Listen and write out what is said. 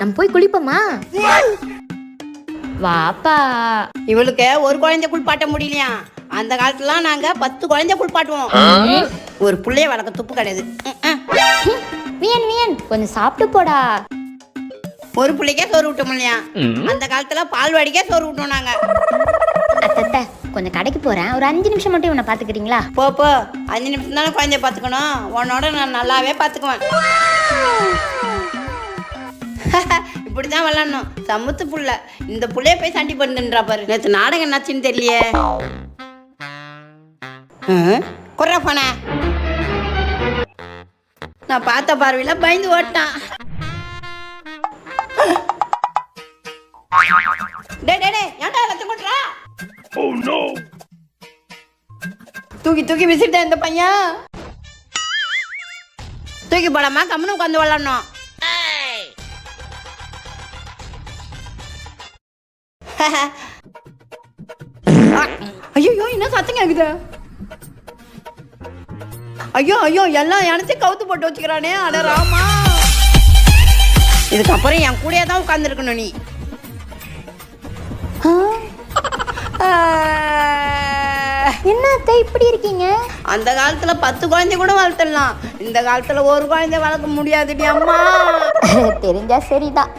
நம்ம போய் குளிப்போமா? வாப்பா. இவளுக்கு ஒரு குழந்தை குளிப்பாட்ட முடியலையா? அந்த காலத்துலாம் நாங்க 10 குழந்தை குளிப்பாட்டுவோம். ஒரு புள்ளைய வளர்க்க துப்பு கிடையாது. வியன் கொஞ்சம் சாப்பிட்டு போடா. ஒரு பிள்ளைக்கே சோறு விட்டோம் இல்லையா? அந்த காலத்துல பால்வாடிக்கே சோறு விட்டோம் நாங்க. அத்தை கொஞ்சம் கடைக்கு போறேன், ஒரு 5 நிமிஷம் மட்டும் இவனை பாத்துக்கிட்டீங்களா? போ 5 நிமிஷம் தானே குழந்தைய பாத்துக்கணும். உன்னோட நான் நல்லாவே பாத்துக்குவேன். இப்படிதான் விளாடணும். சமுத்து புள்ள. இந்த புள்ளைய போய் சண்டி பண்ணுன்றா பாரு. நேற்று நாடகம் என்னாச்சுன்னு தெரியலையே. குர்ரா போன நான் பார்த்த பார்வையில பயந்து ஓட்டான். ஏன்டா ரத்தம் கொட்டுறா? தூக்கி விசிட்டேன் இந்த பையன். தூக்கி போடாமா கம்முன்னு உட்காந்து விளாடணும். ஐயோ என்ன சத்தம் கேக்குது? ஐயோ எல்லாம் எனத்தையும் கவுத்து போட்டு வச்சுக்கிறானே. அட ராமா, இதுக்கப்புறம் என் கூடயே தான் உட்கார்ந்து இருக்கணும் நீ. என்ன அத்தை இப்படி இருக்கீங்க? அந்த காலத்துல 10 குழந்தை கூட வளர்த்துடலாம். இந்த காலத்துல ஒரு குழந்தை வளர்க்க முடியாதுடி அம்மா. தெரிஞ்சா சரிதான்.